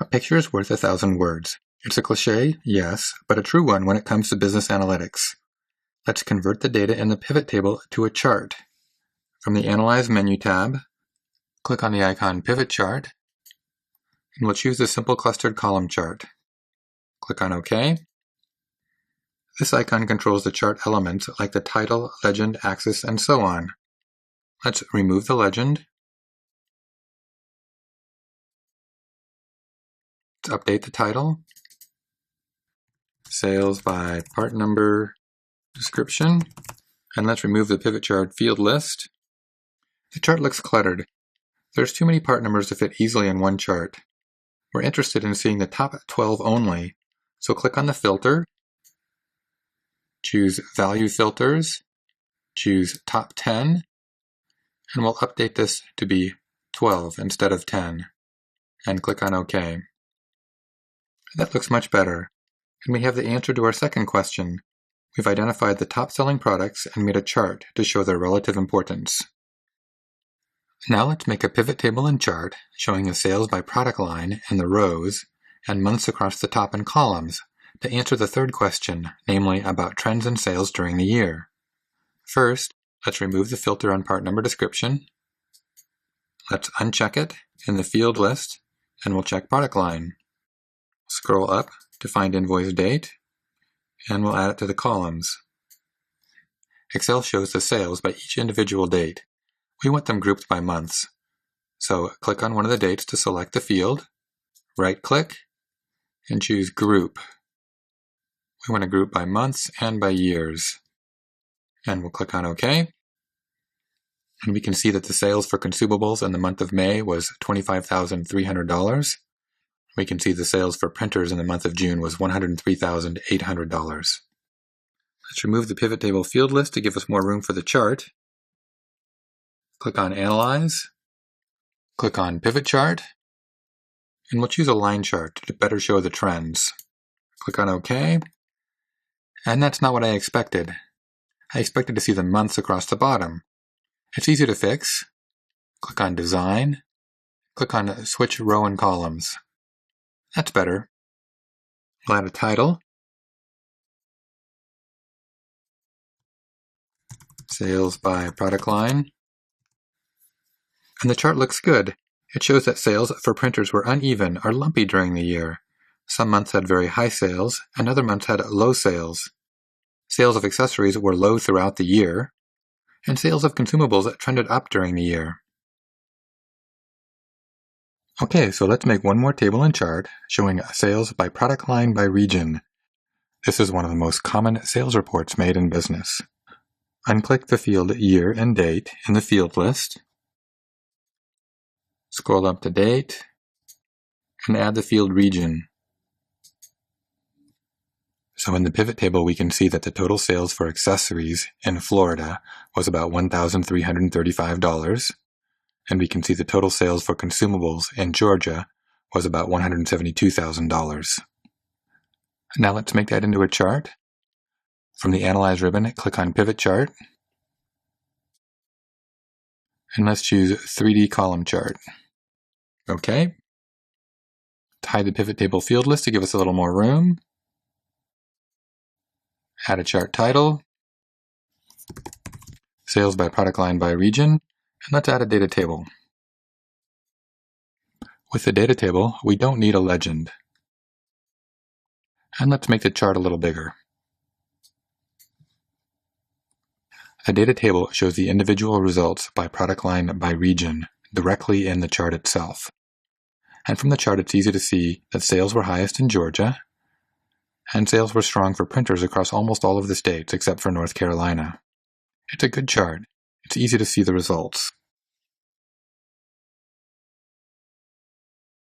A picture is worth 1,000 words. It's a cliché, yes, but a true one when it comes to business analytics. Let's convert the data in the pivot table to a chart. From the Analyze menu tab, click on the icon Pivot Chart, and we'll choose the simple clustered column chart. Click on OK. This icon controls the chart elements like the title, legend, axis, and so on. Let's remove the legend. Let's update the title. Sales by part number description. And let's remove the pivot chart field list. The chart looks cluttered. There's too many part numbers to fit easily in one chart. We're interested in seeing the top 12 only, so click on the filter, choose Value Filters, choose Top 10, and we'll update this to be 12 instead of 10, and click on OK. That looks much better, and we have the answer to our second question. We've identified the top-selling products and made a chart to show their relative importance. Now let's make a pivot table and chart showing the sales by product line in the rows and months across the top in columns to answer the third question, namely about trends in sales during the year. First, let's remove the filter on part number description. Let's uncheck it in the field list and we'll check product line. Scroll up to find invoice date and we'll add it to the columns. Excel shows the sales by each individual date. We want them grouped by months. So click on one of the dates to select the field, right-click, and choose Group. We want to group by months and by years. And we'll click on OK. And we can see that the sales for consumables in the month of May was $25,300. We can see the sales for printers in the month of June was $103,800. Let's remove the pivot table field list to give us more room for the chart. Click on Analyze, click on Pivot Chart, and we'll choose a line chart to better show the trends. Click on OK, and that's not what I expected. I expected to see the months across the bottom. It's easy to fix. Click on Design, click on Switch Row and Columns. That's better. We'll add a title. Sales by product line. And the chart looks good. It shows that sales for printers were uneven or lumpy during the year. Some months had very high sales, and other months had low sales. Sales of accessories were low throughout the year, and sales of consumables trended up during the year. Okay, so let's make one more table and chart showing sales by product line by region. This is one of the most common sales reports made in business. Unclick the field Year and Date in the field list. Scroll up to Date, and add the field Region. So in the pivot table, we can see that the total sales for accessories in Florida was about $1,335, and we can see the total sales for consumables in Georgia was about $172,000. Now let's make that into a chart. From the Analyze ribbon, click on Pivot Chart, and let's choose 3D Column Chart. Okay. Hide the pivot table field list to give us a little more room. Add a chart title. Sales by product line by region. And let's add a data table. With the data table, we don't need a legend. And let's make the chart a little bigger. The data table shows the individual results by product line by region directly in the chart itself. And from the chart, it's easy to see that sales were highest in Georgia, and sales were strong for printers across almost all of the states except for North Carolina. It's a good chart. It's easy to see the results.